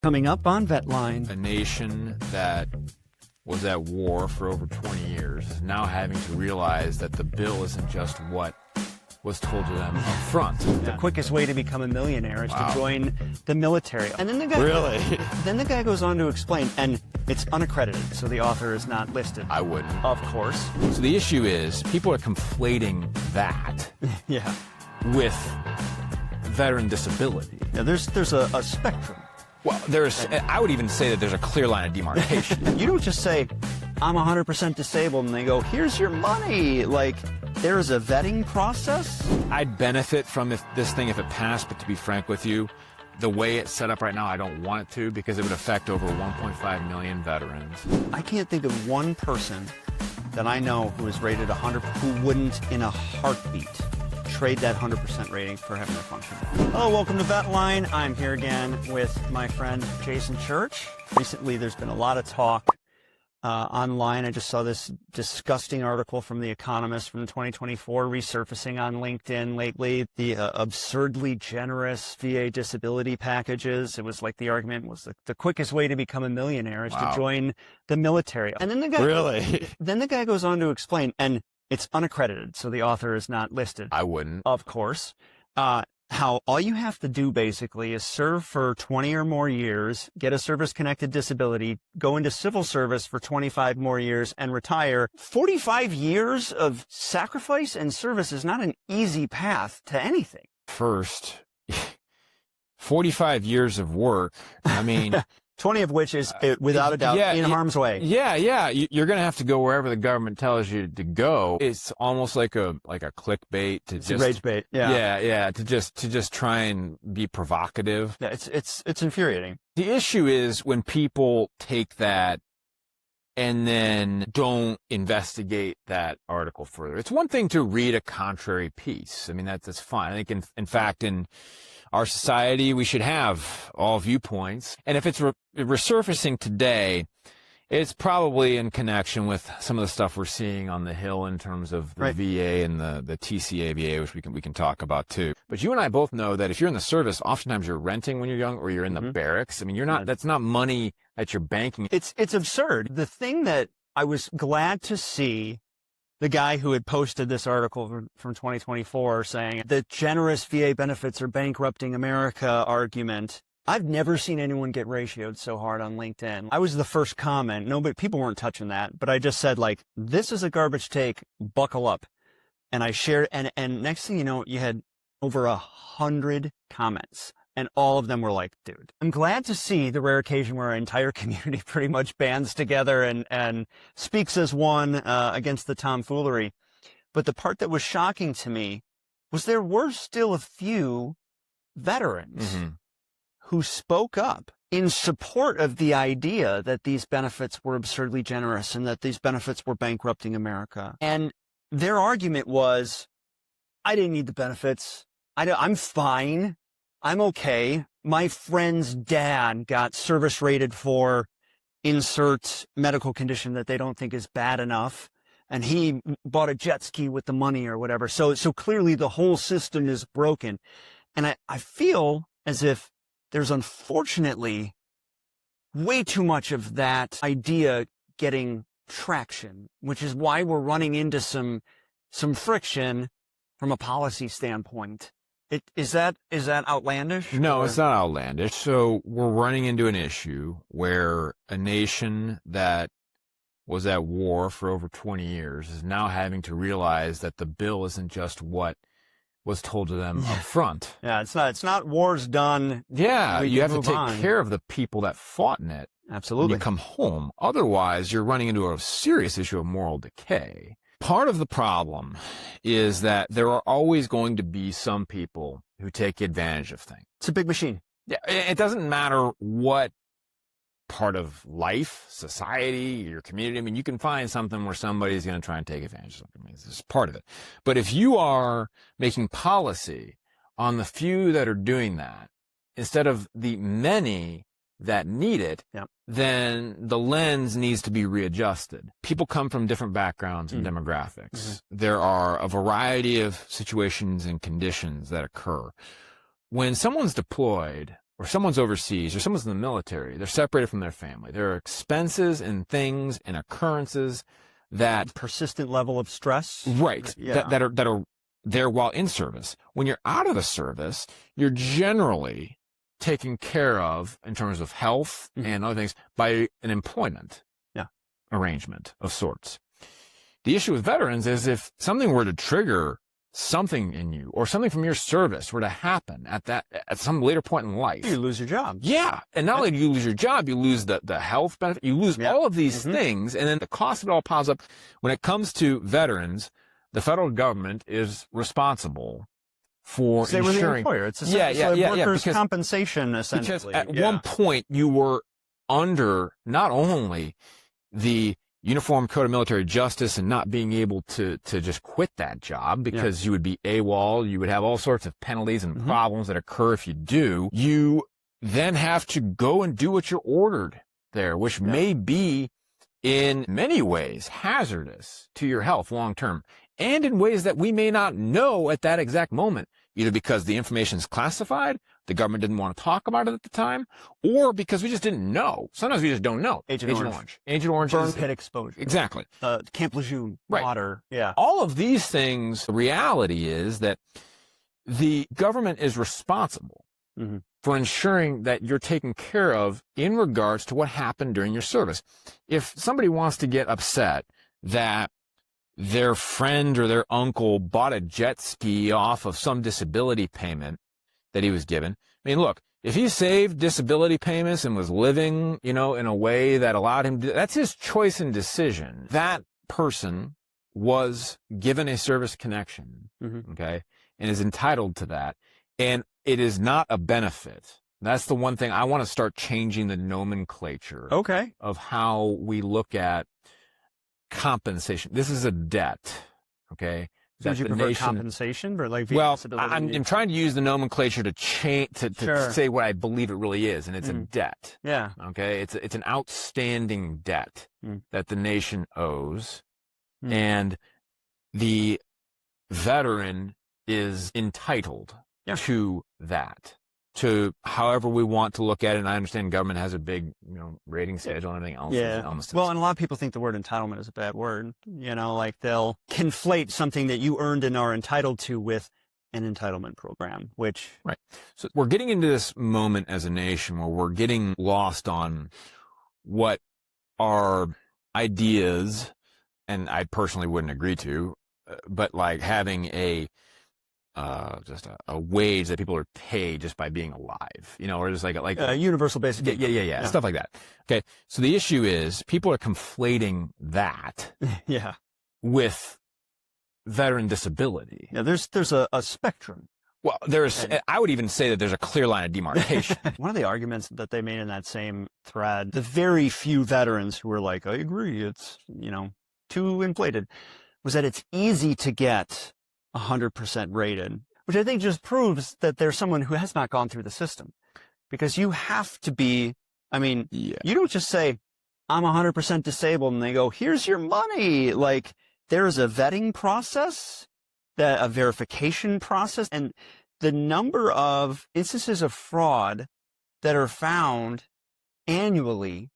Coming up on Vetline. A nation that was at war for over 20 years is now having to realize that the bill isn't just what was told to them up front. The quickest way to become a millionaire is to join the military. And then the guy goes on to explain, and it's unaccredited, so the author is not listed. I wouldn't. Of course. So the issue is people are conflating that with veteran disability. Yeah, there's a spectrum. Well, I would even say that there's a clear line of demarcation. You don't just say, I'm 100% disabled, and they go, here's your money. Like, there's a vetting process. I'd benefit from this thing if it passed, but to be frank with you, the way it's set up right now, I don't want it to, because it would affect over 1.5 million veterans. I can't think of one person that I know who is rated 100, who wouldn't in a heartbeat trade that 100% rating for having a function. Hello, welcome to Vetline. I'm here again with my friend Jason Church. Recently, there's been a lot of talk online. I just saw this disgusting article from The Economist from 2024 resurfacing on LinkedIn lately. The absurdly generous VA disability packages. It was like the argument was the quickest way to become a millionaire is to join the military. And then the guy goes on to explain, and it's unaccredited, so the author is not listed. I wouldn't. Of course. How all you have to do basically is serve for 20 or more years, get a service-connected disability, go into civil service for 25 more years, and retire. 45 years of sacrifice and service is not an easy path to anything. First, 45 years of work, I mean... 20 of which is, without a doubt, in harm's way. Yeah. You're going to have to go wherever the government tells you to go. It's almost like a clickbait to just rage bait. Yeah. To just try and be provocative. Yeah, it's infuriating. The issue is when people take that and then don't investigate that article further. It's one thing to read a contrary piece. I mean, that's fine. I think in fact, in our society, we should have all viewpoints. And if it's resurfacing today, it's probably in connection with some of the stuff we're seeing on the Hill in terms of the VA and the TCAVA, which we can talk about too. But you and I both know that if you're in the service, oftentimes you're renting when you're young, or you're in the barracks. I mean, that's not money that you're banking. It's absurd. The thing that I was glad to see, the guy who had posted this article from 2024 saying the generous VA benefits are bankrupting America argument. I've never seen anyone get ratioed so hard on LinkedIn. I was the first comment. People weren't touching that, but I just said, like, this is a garbage take, buckle up. And I shared, and next thing you know, you had over 100 comments. And all of them were like, dude, I'm glad to see the rare occasion where our entire community pretty much bands together and speaks as one against the tomfoolery. But the part that was shocking to me was there were still a few veterans who spoke up in support of the idea that these benefits were absurdly generous and that these benefits were bankrupting America. And their argument was, I didn't need the benefits. I'm fine. I'm okay. My friend's dad got service rated for insert medical condition that they don't think is bad enough. And he bought a jet ski with the money or whatever. So clearly the whole system is broken. And I feel as if there's unfortunately way too much of that idea getting traction, which is why we're running into some friction from a policy standpoint. Is that outlandish? No, it's not outlandish. So we're running into an issue where a nation that was at war for over 20 years is now having to realize that the bill isn't just what was told to them up front. Yeah, it's not war's done. Yeah, you have to take care of the people that fought in it. Absolutely. When you come home. Otherwise, you're running into a serious issue of moral decay. Part of the problem is that there are always going to be some people who take advantage of things. It's a big machine. Yeah, it doesn't matter what part of life, society, your community. I mean, you can find something where somebody's going to try and take advantage of something. I mean, this is part of it. But if you are making policy on the few that are doing that, instead of the many that need it, then the lens needs to be readjusted. People come from different backgrounds and demographics. There are a variety of situations and conditions that occur. When someone's deployed or someone's overseas, or someone's in the military, they're separated from their family. There are expenses and things and occurrences that persistent level of stress, right? Yeah. That are there while in service. When you're out of the service, you're generally taken care of in terms of health and other things by an employment arrangement of sorts. The issue with veterans is if something were to trigger something in you, or something from your service were to happen at some later point in life, you lose your job. Yeah. And not only do you lose your job, you lose the health benefit, you lose all of these things, and then the cost of it all piles up. When it comes to veterans, the federal government is responsible for They ensuring. were the employer. It's essentially workers' because compensation, essentially. at one point you were under not only the Uniform Code of Military Justice and not being able to just quit that job because you would be AWOL, you would have all sorts of penalties and problems that occur if you do. You then have to go and do what you're ordered there, which may be in many ways hazardous to your health long term, and in ways that we may not know at that exact moment, either because the information is classified, the government didn't want to talk about it at the time, or because we just didn't know. Sometimes we just don't know. Agent Orange. Agent Orange. Burn pit exposure. Exactly. Camp Lejeune. Water. Yeah. All of these things, the reality is that the government is responsible for ensuring that you're taken care of in regards to what happened during your service. If somebody wants to get upset that their friend or their uncle bought a jet ski off of some disability payment that he was given, I mean, look, if he saved disability payments and was living, in a way that allowed him to, that's his choice and decision. That person was given a service connection, okay, and is entitled to that. And it is not a benefit. That's the one thing I want to start changing the nomenclature of how we look at compensation. This is a debt, okay? So would you prefer compensation or like disability? I'm trying to use the nomenclature to change to say what I believe it really is, and it's a debt. Yeah. Okay. It's an outstanding debt that the nation owes, and the veteran is entitled to that. To however we want to look at it, and I understand government has a big, rating schedule and everything else. Yeah. Well, and a lot of people think the word entitlement is a bad word. Like they'll conflate something that you earned and are entitled to with an entitlement program, which... Right. So we're getting into this moment as a nation where we're getting lost on what our ideas, and I personally wouldn't agree to, but like having just a wage that people are paid just by being alive, or just like universal basic income. Yeah, stuff like that. Okay. So the issue is people are conflating that with veteran disability. Yeah, there's a spectrum. Well, I would even say that there's a clear line of demarcation. One of the arguments that they made in that same thread, the very few veterans who were like, I agree, it's, too inflated, was that it's easy to get 100% rated, which I think just proves that there's someone who has not gone through the system. Because you have to be, you don't just say, I'm 100% disabled, and they go, here's your money. Like, there's a vetting process, a verification process, and the number of instances of fraud that are found annually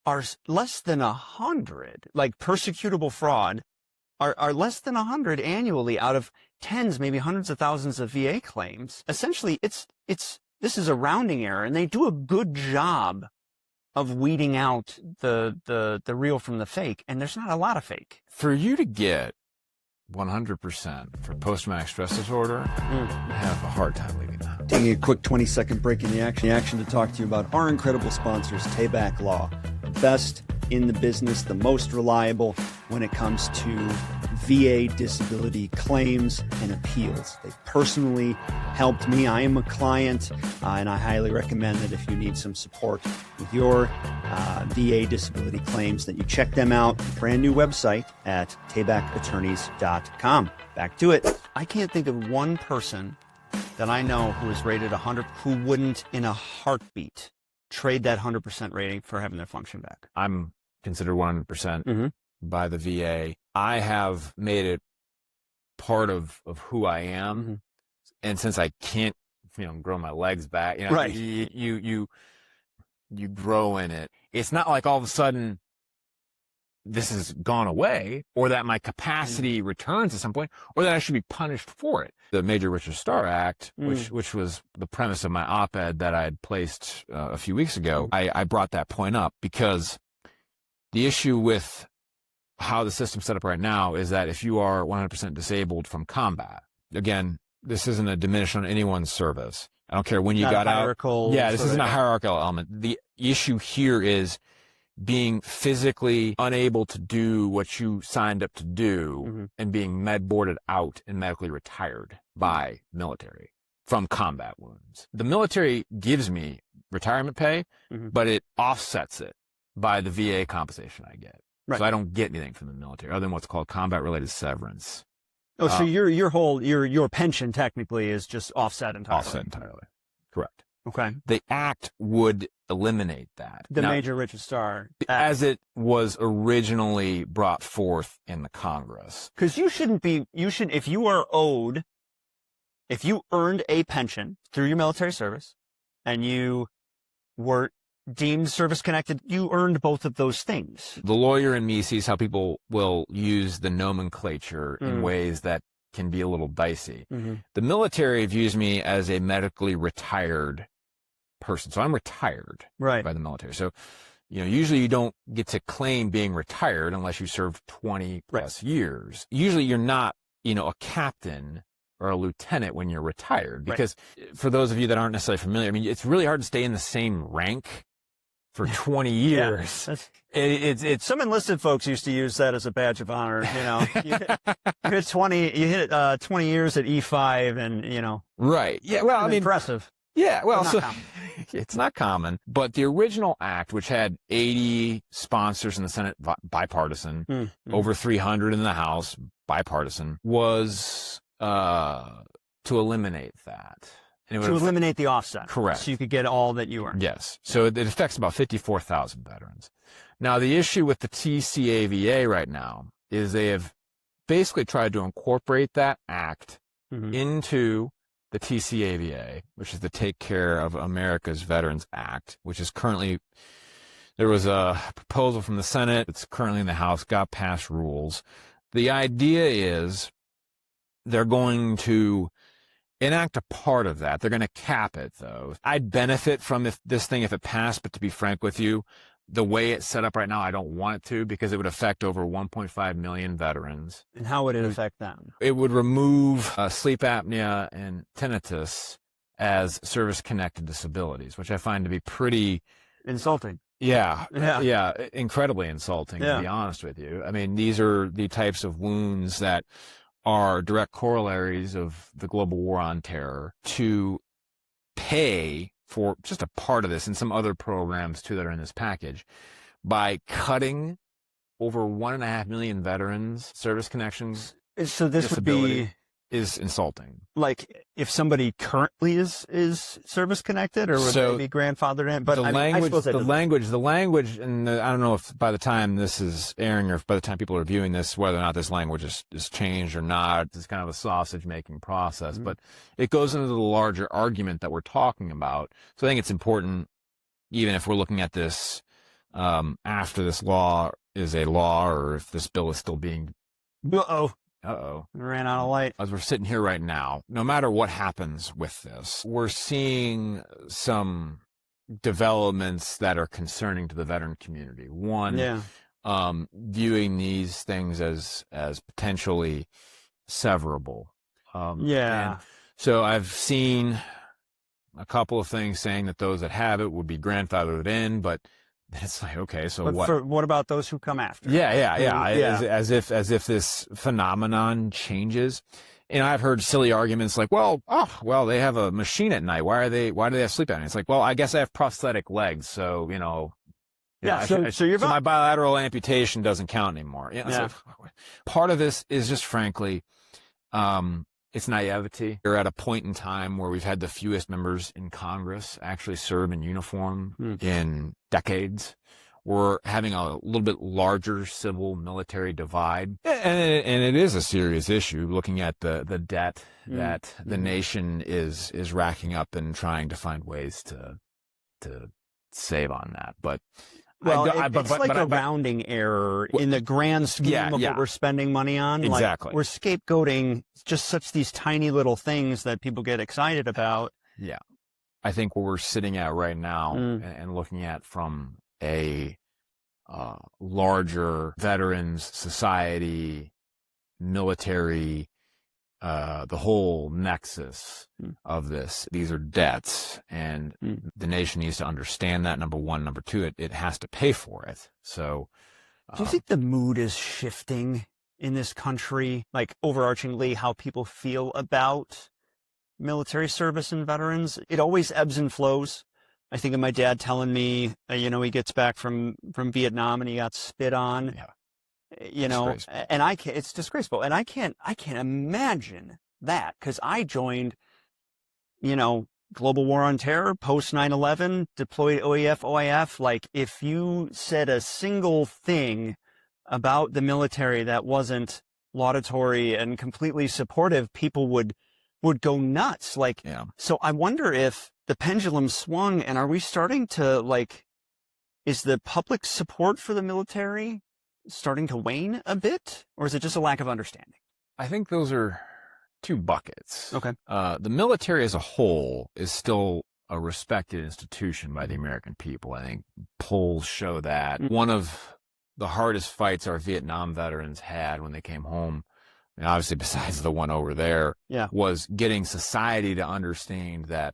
are less than 100, like persecutable fraud are less than 100 annually out of tens, maybe hundreds of thousands of VA claims. Essentially, this is a rounding error, and they do a good job of weeding out the real from the fake, and there's not a lot of fake. For you to get 100% for post-traumatic stress disorder, I have a hard time leaving that. Taking a quick 20-second break in the action to talk to you about our incredible sponsors, TCAVA Law. Best in the business, the most reliable when it comes to VA disability claims and appeals. They personally helped me. I am a client, and I highly recommend that if you need some support with your VA disability claims, that you check them out. Brand new website at tabacattorneys.com. Back to it. I can't think of one person that I know who is rated 100 who wouldn't in a heartbeat trade that 100% rating for having their function back. I'm considered 100% by the VA. I have made it part of who I am. And since I can't grow my legs back. Right. You grow in it. It's not like all of a sudden this has gone away, or that my capacity returns at some point, or that I should be punished for it. The Major Richard Starr Act, which was the premise of my op-ed that I had placed a few weeks ago, I brought that point up because the issue with how the system's set up right now is that if you are 100% disabled from combat, again, this isn't a diminish on anyone's service. I don't care when you got out. Yeah, this isn't a hierarchical element. The issue here is being physically unable to do what you signed up to do and being med boarded out and medically retired by military from combat wounds. The military gives me retirement pay, but it offsets it by the VA compensation I get. Right. So I don't get anything from the military other than what's called combat related severance. Oh, so your pension technically is just offset entirely. Offset entirely. Correct. Okay. The act would eliminate that. The Major Richard Starr Act. As it was originally brought forth in the Congress. Because if you earned a pension through your military service and you were deemed service-connected, you earned both of those things. The lawyer in me sees how people will use the nomenclature in ways that can be a little dicey. The military views me as a medically retired person. So I'm retired by the military. So, usually you don't get to claim being retired unless you served 20 plus years. Usually you're not, a captain or a lieutenant when you're retired, because for those of you that aren't necessarily familiar, I mean, it's really hard to stay in the same rank for 20 years. It's some enlisted folks used to use that as a badge of honor. You hit 20 years at E5 and, Right. Yeah. Well, I mean, impressive. Yeah. Well, it's not common, but the original act, which had 80 sponsors in the Senate, bipartisan, over 300 in the House, bipartisan, was, to eliminate that. And to eliminate the offset. Correct. So you could get all that you earned. Yes. So it affects about 54,000 veterans. Now, the issue with the TCAVA right now is they have basically tried to incorporate that act into the TCAVA, which is the Take Care of America's Veterans Act, which is currently, there was a proposal from the Senate. It's currently in the House, got passed rules. The idea is they're going to enact a part of that. They're going to cap it, though. I'd benefit from this thing if it passed, but to be frank with you, the way it's set up right now, I don't want it to, because it would affect over 1.5 million veterans. And how would it affect them? It would remove sleep apnea and tinnitus as service-connected disabilities, which I find to be pretty insulting. Yeah, incredibly insulting, to be honest with you. I mean, these are the types of wounds that are direct corollaries of the global war on terror. To pay for just a part of this and some other programs too that are in this package by cutting over 1.5 million veterans service connections. So this would be is insulting. Like if somebody currently is service connected, or would they be grandfathered in? But the language, and I don't know if by the time this is airing or if by the time people are viewing this, whether or not this language is changed or not. It's kind of a sausage making process, but it goes into the larger argument that we're talking about. So I think it's important, even if we're looking at this after this law is a law, or if this bill is still being. Ran out of light. As we're sitting here right now, no matter what happens with this, we're seeing some developments that are concerning to the veteran community. One, viewing these things as potentially severable. And so I've seen a couple of things saying that those that have it would be grandfathered in, but it's like, okay, so what about those who come after? As if this phenomenon changes. And I've heard silly arguments like, well, they have a machine at night. Why do they have sleep apnea? It's like, well, I guess I have prosthetic legs. So, so my bilateral amputation doesn't count anymore. So part of this is just frankly, it's naivety. We're at a point in time where we've had the fewest members in Congress actually serve in uniform in decades. we're having a little bit larger civil military divide. And it is a serious issue, looking at the debt that the nation is racking up and trying to find ways to save on that. But well, it's like a rounding error in the grand scheme of what we're spending money on. Exactly. Like, we're scapegoating just these tiny little things that people get excited about. Yeah. I think where we're sitting at right now and looking at from a larger veterans society, military, the whole nexus of this. These are debts, and the nation needs to understand that, number one. Number two, it has to pay for it. So do you think the mood is shifting in this country, like overarchingly how people feel about military service and veterans? It always ebbs and flows. I think of my dad telling me, he gets back from Vietnam and he got spit on. Yeah. And it's disgraceful. And I can't imagine that, because I joined, global war on terror, post 9/11, deployed OEF, OIF. Like, if you said a single thing about the military that wasn't laudatory and completely supportive, people would go nuts. Like, so I wonder if the pendulum swung, and are we starting to, is the public support for the military starting to wane a bit, or is it just a lack of understanding? I think those are two buckets. Okay. The military as a whole is still a respected institution by the American people. I think polls show that. One of the hardest fights our Vietnam veterans had when they came home, and obviously besides the one over there, was getting society to understand that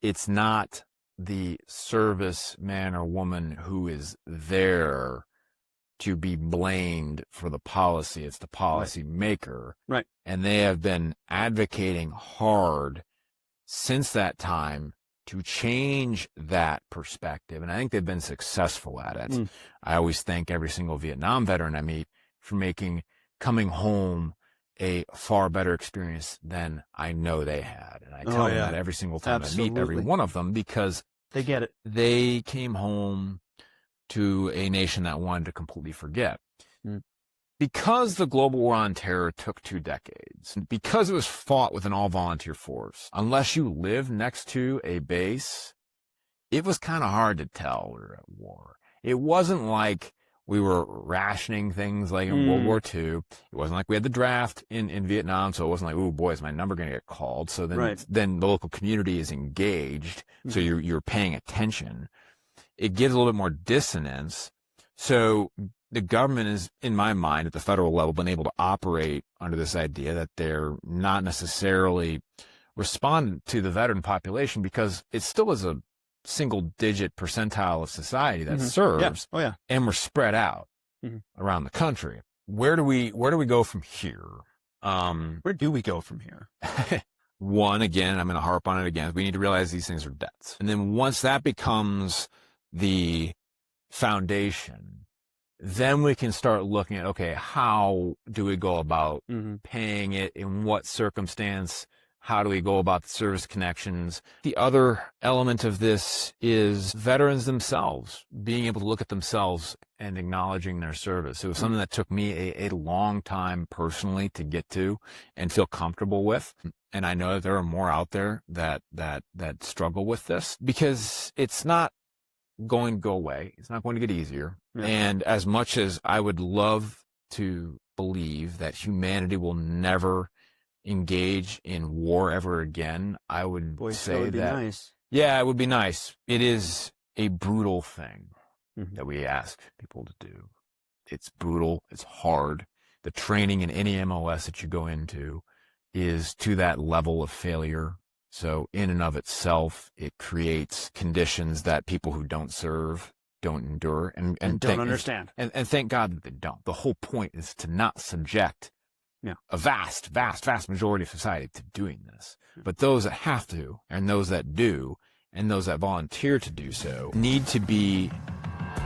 it's not the service man or woman who is there to be blamed for the policy. It's the policy maker. Right. And they have been advocating hard since that time to change that perspective. And I think they've been successful at it. I always thank every single Vietnam veteran I meet for making coming home a far better experience than I know they had. And I tell them that every single time I meet every one of them, because they get it. They came home to a nation that wanted to completely forget. Because the global war on terror took 2 decades, because it was fought with an all-volunteer force, unless you lived next to a base, it was kind of hard to tell we were at war. It wasn't like we were rationing things like in World War II. It wasn't like we had the draft in Vietnam, so it wasn't like, oh boy, is my number going to get called? So then the local community is engaged, so you're paying attention. It gives a little bit more dissonance. So the government is, in my mind, at the federal level, been able to operate under this idea that they're not necessarily responding to the veteran population, because it still is a single-digit percentile of society that serves, and we're spread out around the country. Where do we go from here? Where do we go from here? One, again, I'm going to harp on it again. We need to realize these things are debts. And then once that becomes the foundation, then we can start looking at, okay, how do we go about paying it? In what circumstance? How do we go about the service connections? The other element of this is veterans themselves being able to look at themselves and acknowledging their service. It was something that took me a long time personally to get to and feel comfortable with. And I know that there are more out there that struggle with this, because it's not going to go away. It's not going to get easier. And as much as I would love to believe that humanity will never engage in war ever again, I would say that would be nice. Yeah, it would be nice. It is a brutal thing that we ask people to do. It's brutal. It's hard. The training in any MOS that you go into is to that level of failure. So in and of itself, it creates conditions that people who don't serve don't endure and don't understand. And thank God that they don't. The whole point is to not subject a vast majority of society to doing this. But those that have to, and those that do, and those that volunteer to do so, need to be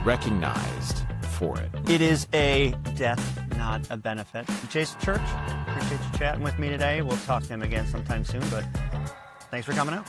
recognized for it. It is a death, not a benefit. Jason Church, appreciate you chatting with me today. We'll talk to him again sometime soon, but thanks for coming out.